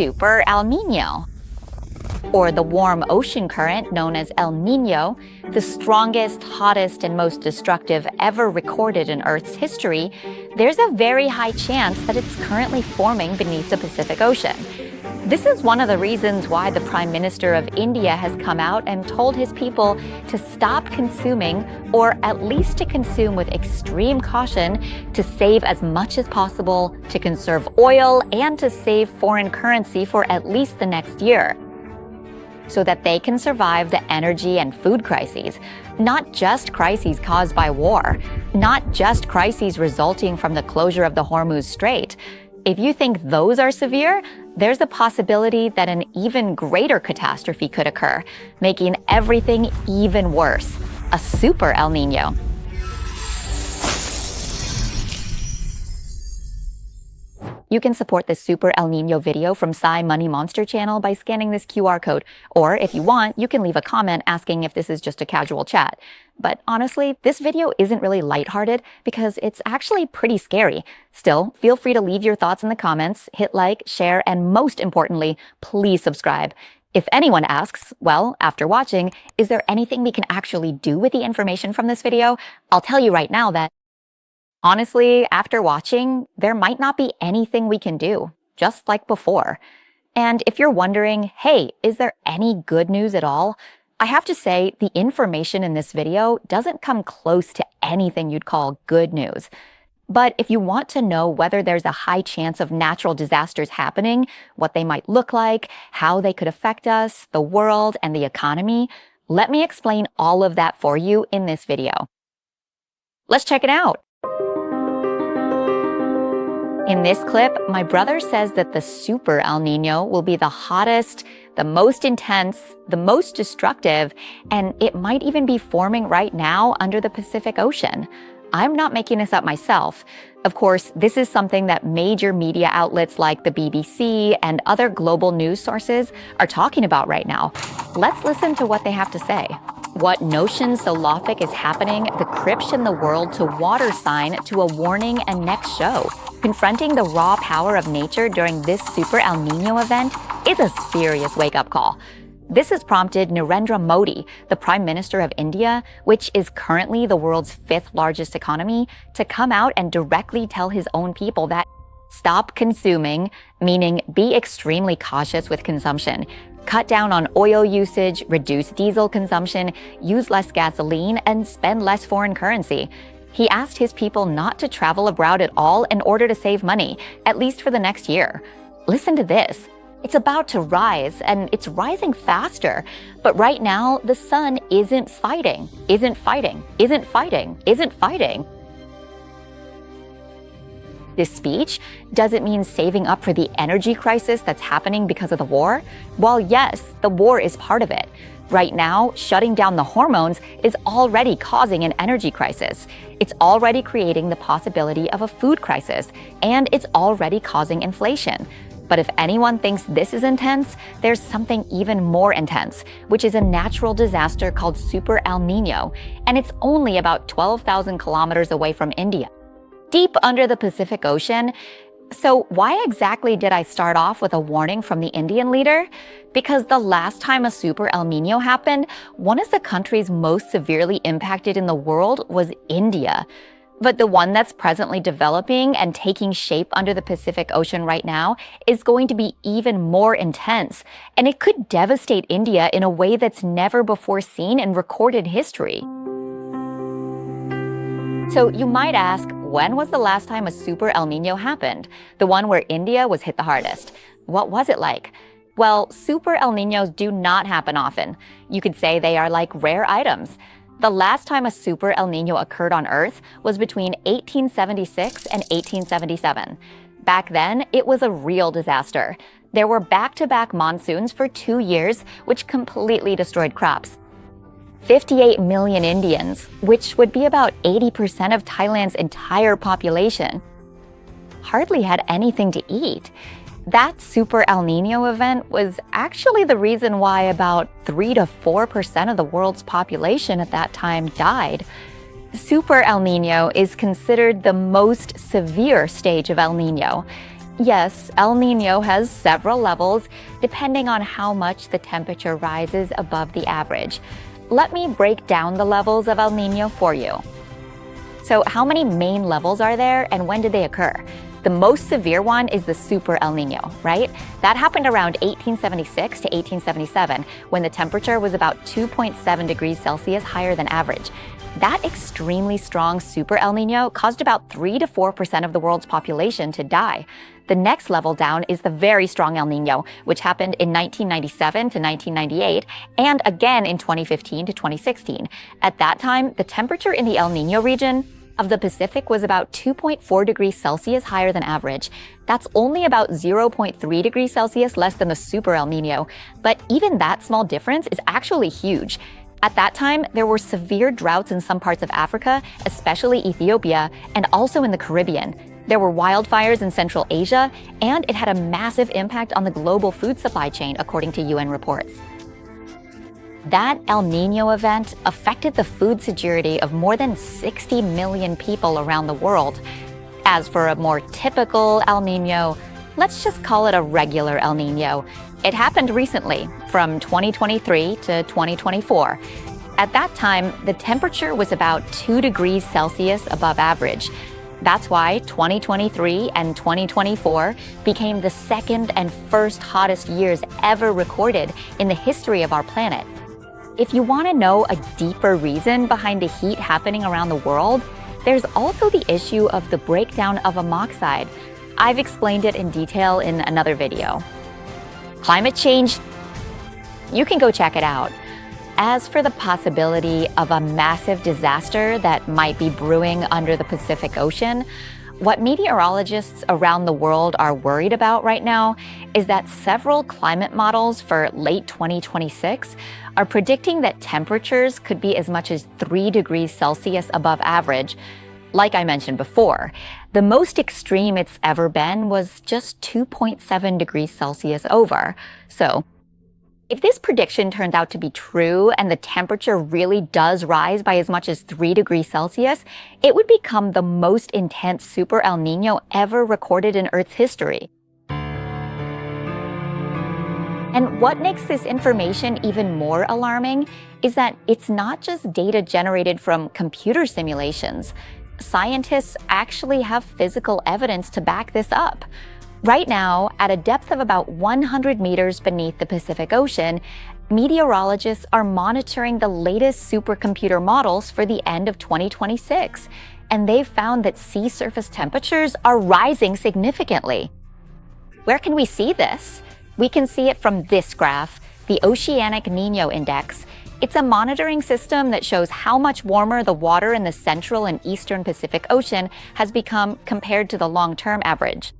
Super El Nino, or the warm ocean current known as El Nino, the strongest, hottest, and most destructive ever recorded in Earth's history, there's a very high chance that it's currently forming beneath the Pacific Ocean. This is one of the reasons why the Prime Minister of India has come out and told his people to stop consuming, or at least to consume with extreme caution, to save as much as possible, to conserve oil, and to save foreign currency for at least the next year, so that they can survive the energy and food crises, not just crises caused by war, not just crises resulting from the closure of the Hormuz Strait. If you think those are severe, there's a possibility that an even greater catastrophe could occur, making everything even worse: a Super El Nino. You can support this Super El Nino video from Sai Money Monster channel by scanning this QR code, or if you want, you can leave a comment asking if this is just a casual chat. But honestly, this video isn't really lighthearted because it's actually pretty scary. Still, feel free to leave your thoughts in the comments, hit like, share, and most importantly, please subscribe. If anyone asks, well, after watching, is there anything we can actually do with the information from this video? I'll tell you right now that honestly, after watching, there might not be anything we can do, just like before. And if you're wondering, hey, is there any good news at all? I have to say, the information in this video doesn't come close to anything you'd call good news. But if you want to know whether there's a high chance of natural disasters happening, what they might look like, how they could affect us, the world, and the economy, let me explain all of that for you in this video. Let's check it out. In this clip, my brother says that the Super El Nino will be the hottest, the most intense, the most destructive, and it might even be forming right now under the Pacific Ocean. I'm not making this up myself. Of course, this is something that major media outlets like the BBC and other global news sources are talking about right now. Let's listen to what they have to say. What notion so loftic is happening, the crypt in the world to water sign to a warning and next show. Confronting the raw power of nature during this Super El Nino event is a serious wake-up call. This has prompted Narendra Modi, the Prime Minister of India, which is currently the world's 5th largest economy, to come out and directly tell his own people that stop consuming, meaning be extremely cautious with consumption. Cut down on oil usage, reduce diesel consumption, use less gasoline, and spend less foreign currency. He asked his people not to travel abroad at all in order to save money, at least for the next year. Listen to this. It's about to rise, and it's rising faster. But right now, the sun isn't fighting, isn't fighting, isn't fighting, isn't fighting. This speech, does it mean saving up for the energy crisis that's happening because of the war? Well, yes, the war is part of it. Right now, shutting down the hormones is already causing an energy crisis. It's already creating the possibility of a food crisis, and it's already causing inflation. But if anyone thinks this is intense, there's something even more intense, which is a natural disaster called Super El Nino, and it's only about 12,000 kilometers away from India, deep under the Pacific Ocean. So why exactly did I start off with a warning from the Indian leader? Because the last time a Super El Nino happened, one of the countries most severely impacted in the world was India. But the one that's presently developing and taking shape under the Pacific Ocean right now is going to be even more intense, and it could devastate India in a way that's never before seen in recorded history. So you might ask, when was the last time a Super El Nino happened? The one where India was hit the hardest. What was it like? Well, Super El Ninos do not happen often. You could say they are like rare items. The last time a Super El Nino occurred on Earth was between 1876 and 1877. Back then, it was a real disaster. There were back-to-back monsoons for 2 years, which completely destroyed crops. 58 million Indians, which would be about 80% of Thailand's entire population, hardly had anything to eat. That Super El Nino event was actually the reason why about 3 to 4% of the world's population at that time died. Super El Nino is considered the most severe stage of El Nino. Yes, El Nino has several levels depending on how much the temperature rises above the average. Let me break down the levels of El Nino for you. So, how many main levels are there and when did they occur? The most severe one is the Super El Nino, right? That happened around 1876 to 1877 when the temperature was about 2.7 degrees Celsius higher than average. That extremely strong Super El Nino caused about 3 to 4% of the world's population to die. The next level down is the very strong El Nino, which happened in 1997 to 1998 and again in 2015 to 2016. At that time, the temperature in the El Nino region of the Pacific was about 2.4 degrees Celsius higher than average. That's only about 0.3 degrees Celsius less than the Super El Nino. But even that small difference is actually huge. At that time, there were severe droughts in some parts of Africa, especially Ethiopia, and also in the Caribbean. There were wildfires in Central Asia, and it had a massive impact on the global food supply chain, according to UN reports. That El Nino event affected the food security of more than 60 million people around the world. As for a more typical El Nino, let's just call it a regular El Nino. It happened recently, from 2023 to 2024. At that time, the temperature was about 2 degrees Celsius above average. That's why 2023 and 2024 became the second and first hottest years ever recorded in the history of our planet. If you want to know a deeper reason behind the heat happening around the world, there's also the issue of the breakdown of amoxide. I've explained it in detail in another video. Climate change, you can go check it out. As for the possibility of a massive disaster that might be brewing under the Pacific Ocean, what meteorologists around the world are worried about right now is that several climate models for late 2026 are predicting that temperatures could be as much as 3 degrees Celsius above average. Like I mentioned before, the most extreme it's ever been was just 2.7 degrees Celsius over. So, if this prediction turns out to be true and the temperature really does rise by as much as 3 degrees Celsius, it would become the most intense Super El Nino ever recorded in Earth's history. And what makes this information even more alarming is that it's not just data generated from computer simulations. Scientists actually have physical evidence to back this up. Right now, at a depth of about 100 meters beneath the Pacific Ocean, meteorologists are monitoring the latest supercomputer models for the end of 2026, and they've found that sea surface temperatures are rising significantly. Where can we see this? We can see it from this graph, the Oceanic Nino Index. It's a monitoring system that shows how much warmer the water in the central and eastern Pacific Ocean has become compared to the long-term average.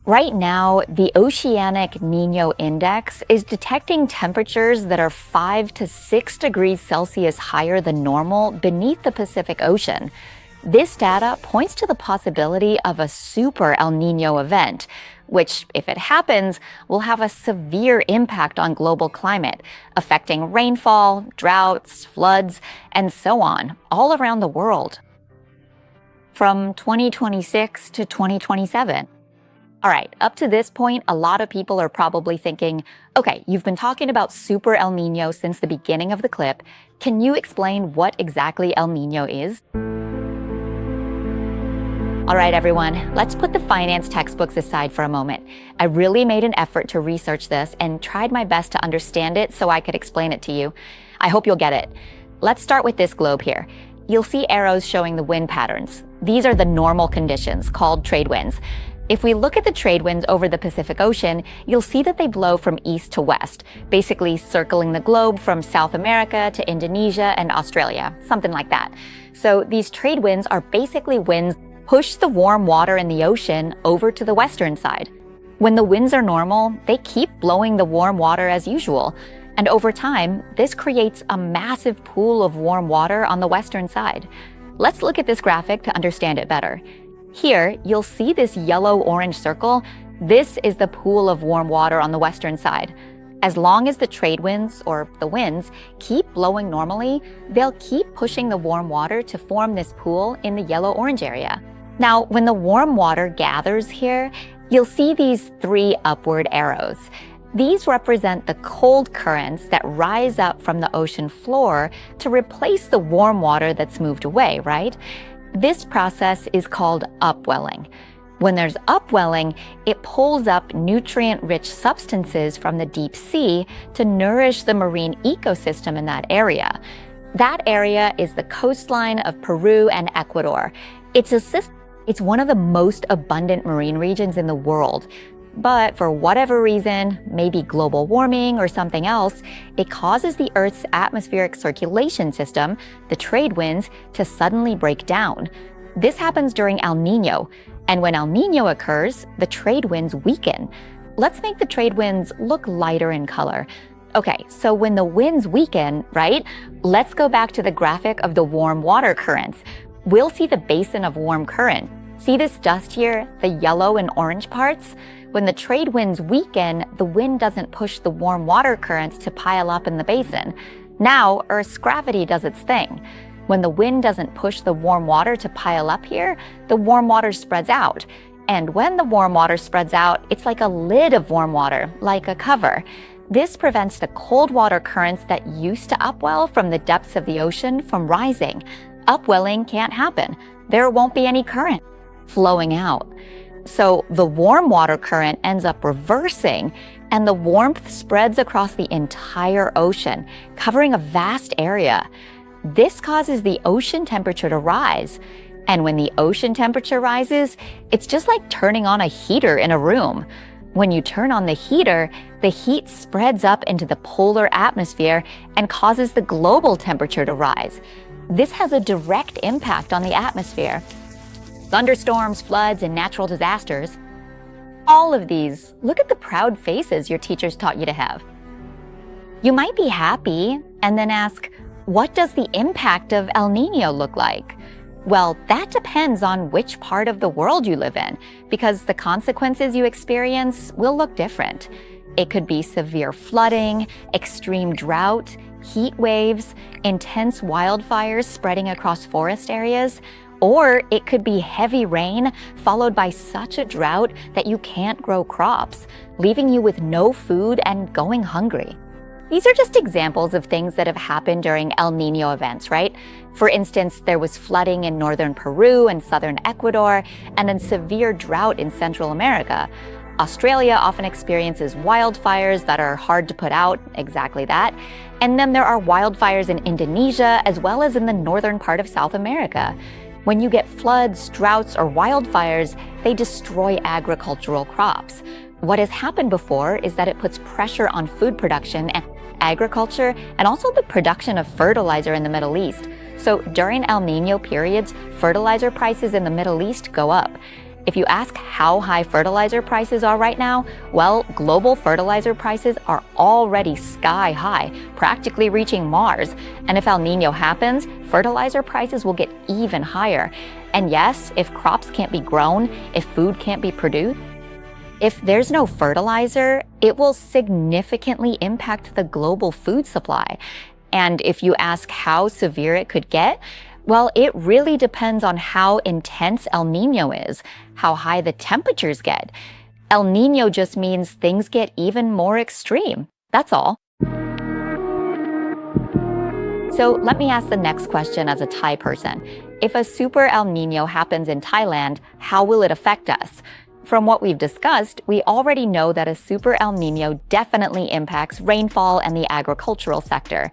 Right now, the Oceanic Nino Index is detecting temperatures that are 5 to 6 degrees Celsius higher than normal beneath the Pacific Ocean. This data points to the possibility of a Super El Nino event, which, if it happens, will have a severe impact on global climate, affecting rainfall, droughts, floods, and so on, all around the world. From 2026 to 2027. All right, up to this point, a lot of people are probably thinking, okay, you've been talking about Super El Nino since the beginning of the clip. Can you explain what exactly El Nino is? All right, everyone, let's put the finance textbooks aside for a moment. I really made an effort to research this and tried my best to understand it so I could explain it to you. I hope you'll get it. Let's start with this globe here. You'll see arrows showing the wind patterns. These are the normal conditions, called trade winds. If we look at the trade winds over the Pacific Ocean, you'll see that they blow from east to west, basically circling the globe from South America to Indonesia and Australia, something like that. So these trade winds are basically winds push the warm water in the ocean over to the western side. When the winds are normal, they keep blowing the warm water as usual. And over time, this creates a massive pool of warm water on the western side. Let's look at this graphic to understand it better. Here, you'll see this yellow-orange circle. This is the pool of warm water on the western side. As long as the trade winds, or the winds, keep blowing normally, they'll keep pushing the warm water to form this pool in the yellow-orange area. Now, when the warm water gathers here, you'll see these three upward arrows. These represent the cold currents that rise up from the ocean floor to replace the warm water that's moved away, right? This process is called upwelling. When there's upwelling, it pulls up nutrient-rich substances from the deep sea to nourish the marine ecosystem in that area. That area is the coastline of Peru and Ecuador. It's one of the most abundant marine regions in the world. But for whatever reason, maybe global warming or something else, it causes the Earth's atmospheric circulation system, the trade winds, to suddenly break down. This happens during El Nino. And when El Nino occurs, the trade winds weaken. Let's make the trade winds look lighter in color. Okay, so when the winds weaken, right, let's go back to the graphic of the warm water currents. We'll see the basin of warm current. See this dust here, the yellow and orange parts? When the trade winds weaken, the wind doesn't push the warm water currents to pile up in the basin. Now, Earth's gravity does its thing. When the wind doesn't push the warm water to pile up here, the warm water spreads out. And when the warm water spreads out, it's like a lid of warm water, like a cover. This prevents the cold water currents that used to upwell from the depths of the ocean from rising. Upwelling can't happen. There won't be any current flowing out. So the warm water current ends up reversing, and the warmth spreads across the entire ocean, covering a vast area. This causes the ocean temperature to rise. And when the ocean temperature rises, it's just like turning on a heater in a room. When you turn on the heater, the heat spreads up into the polar atmosphere and causes the global temperature to rise. This has a direct impact on the atmosphere. Thunderstorms, floods, and natural disasters. All of these, look at the proud faces your teachers taught you to have. You might be happy and then ask, what does the impact of El Nino look like? Well, that depends on which part of the world you live in, because the consequences you experience will look different. It could be severe flooding, extreme drought, heat waves, intense wildfires spreading across forest areas, or it could be heavy rain followed by such a drought that you can't grow crops, leaving you with no food and going hungry. These are just examples of things that have happened during El Nino events, right? For instance, there was flooding in northern Peru and southern Ecuador, and then severe drought in Central America. Australia often experiences wildfires that are hard to put out, exactly that. And then there are wildfires in Indonesia, as well as in the northern part of South America. When you get floods, droughts, or wildfires, they destroy agricultural crops. What has happened before is that it puts pressure on food production and agriculture, and also the production of fertilizer in the Middle East. So during El Nino periods, fertilizer prices in the Middle East go up. If you ask how high fertilizer prices are right now, well, global fertilizer prices are already sky high, practically reaching Mars. And if El Nino happens, fertilizer prices will get even higher. And yes, if crops can't be grown, if food can't be produced, if there's no fertilizer, it will significantly impact the global food supply. And if you ask how severe it could get, well, it really depends on how intense El Nino is, how high the temperatures get. El Nino just means things get even more extreme. That's all. So let me ask the next question as a Thai person. If a Super El Nino happens in Thailand, how will it affect us? From what we've discussed, we already know that a Super El Nino definitely impacts rainfall and the agricultural sector.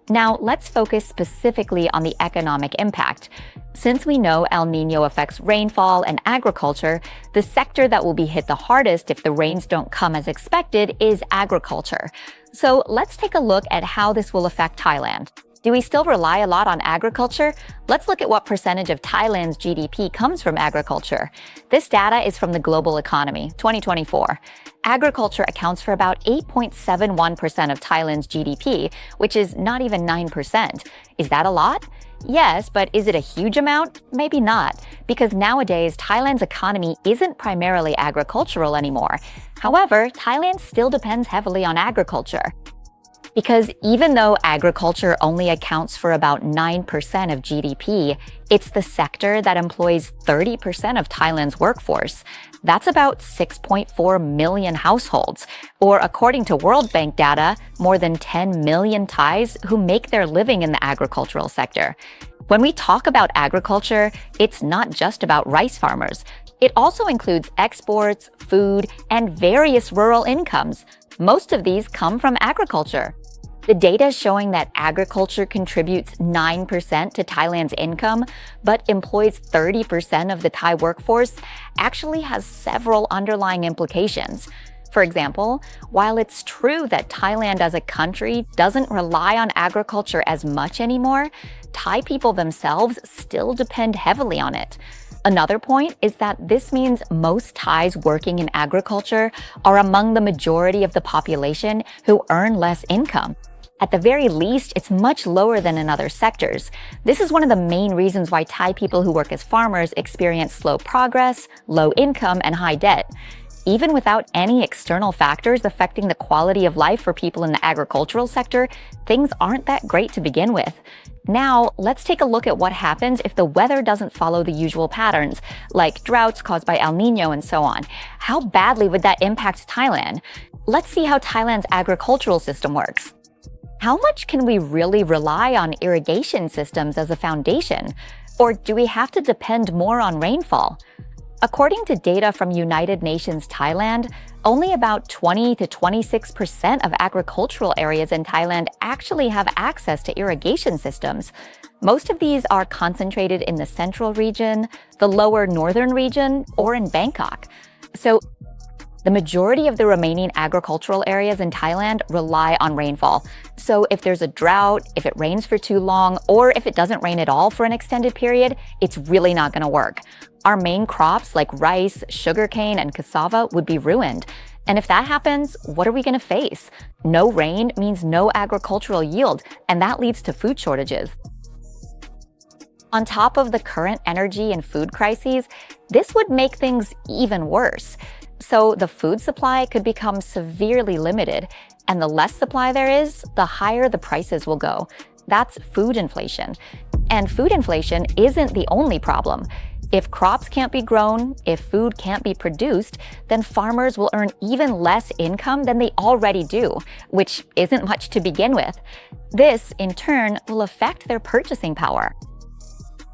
Now, let's focus specifically on the economic impact. Since we know El Nino affects rainfall and agriculture, the sector that will be hit the hardest if the rains don't come as expected is agriculture. So let's take a look at how this will affect Thailand. Do we still rely a lot on agriculture? Let's look at what percentage of Thailand's GDP comes from agriculture. This data is from the Global Economy, 2024. Agriculture accounts for about 8.71% of Thailand's GDP, which is not even 9%. Is that a lot? Yes, but is it a huge amount? Maybe not, because nowadays Thailand's economy isn't primarily agricultural anymore. However, Thailand still depends heavily on agriculture. Because even though agriculture only accounts for about 9% of GDP, it's the sector that employs 30% of Thailand's workforce. That's about 6.4 million households, or according to World Bank data, more than 10 million Thais who make their living in the agricultural sector. When we talk about agriculture, it's not just about rice farmers. It also includes exports, food, and various rural incomes. Most of these come from agriculture. The data is showing that agriculture contributes 9% to Thailand's income, but employs 30% of the Thai workforce, actually has several underlying implications. For example, while it's true that Thailand as a country doesn't rely on agriculture as much anymore, Thai people themselves still depend heavily on it. Another point is that this means most Thais working in agriculture are among the majority of the population who earn less income. At the very least, it's much lower than in other sectors. This is one of the main reasons why Thai people who work as farmers experience slow progress, low income, and high debt. Even without any external factors affecting the quality of life for people in the agricultural sector, things aren't that great to begin with. Now, let's take a look at what happens if the weather doesn't follow the usual patterns, like droughts caused by El Nino and so on. How badly would that impact Thailand? Let's see how Thailand's agricultural system works. How much can we really rely on irrigation systems as a foundation? Or do we have to depend more on rainfall? According to data from United Nations Thailand, only about 20 to 26% of agricultural areas in Thailand actually have access to irrigation systems. Most of these are concentrated in the central region, the lower northern region, or in Bangkok. So the majority of the remaining agricultural areas in Thailand rely on rainfall. So if there's a drought, if it rains for too long, or if it doesn't rain at all for an extended period, it's really not going to work. Our main crops like rice, sugarcane, and cassava would be ruined. And if that happens, what are we going to face? No rain means no agricultural yield, and that leads to food shortages. On top of the current energy and food crises, this would make things even worse. So the food supply could become severely limited, and the less supply there is, the higher the prices will go. That's food inflation. And food inflation isn't the only problem. If crops can't be grown, if food can't be produced, then farmers will earn even less income than they already do, which isn't much to begin with. This, in turn, will affect their purchasing power.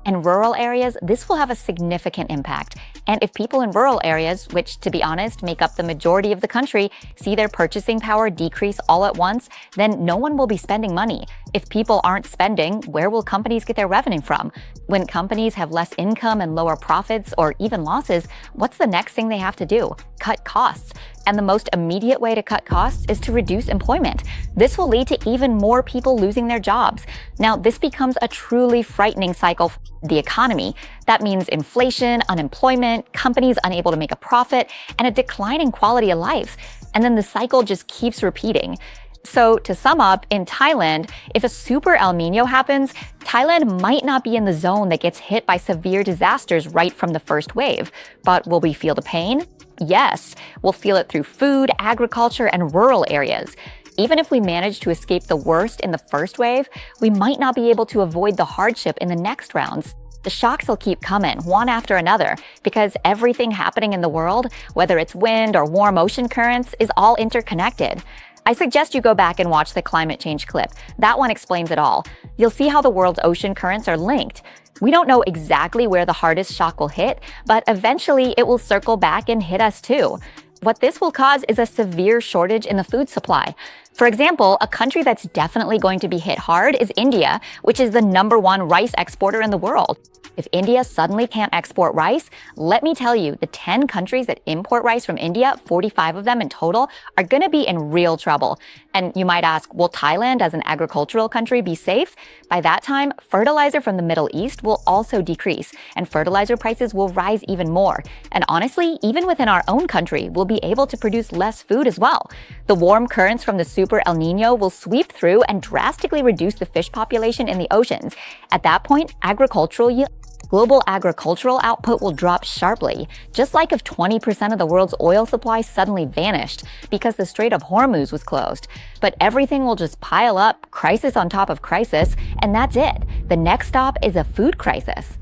In rural areas, this will have a significant impact. And if people in rural areas, which to be honest make up the majority of the country, see their purchasing power decrease all at once, then no one will be spending money. If people aren't spending, where will companies get their revenue from? When companies have less income and lower profits or even losses, what's the next thing they have to do? Cut costs. And the most immediate way to cut costs is to reduce employment. This will lead to even more people losing their jobs. Now, this becomes a truly frightening cycle for the economy. That means inflation, unemployment, companies unable to make a profit, and a declining quality of life. And then the cycle just keeps repeating. So to sum up, in Thailand, if a Super El Nino happens, Thailand might not be in the zone that gets hit by severe disasters right from the first wave. But will we feel the pain? Yes, we'll feel it through food, agriculture, and rural areas. Even if we manage to escape the worst in the first wave, we might not be able to avoid the hardship in the next rounds. The shocks will keep coming, one after another, because everything happening in the world, whether it's wind or warm ocean currents, is all interconnected. I suggest you go back and watch the climate change clip. That one explains it all. You'll see how the world's ocean currents are linked. We don't know exactly where the hardest shock will hit, but eventually it will circle back and hit us too. What this will cause is a severe shortage in the food supply. For example, a country that's definitely going to be hit hard is India, which is the #1 rice exporter in the world. If India suddenly can't export rice, let me tell you, the 10 countries that import rice from India, 45 of them in total, are going to be in real trouble. And you might ask, will Thailand as an agricultural country be safe? By that time, fertilizer from the Middle East will also decrease, and fertilizer prices will rise even more. And honestly, even within our own country, we'll be able to produce less food as well. The warm currents from the Super El Nino will sweep through and drastically reduce the fish population in the oceans. At that point, agricultural yield Global agricultural output will drop sharply, just like if 20% of the world's oil supply suddenly vanished because the Strait of Hormuz was closed. But everything will just pile up, crisis on top of crisis, and that's it. The next stop is a food crisis.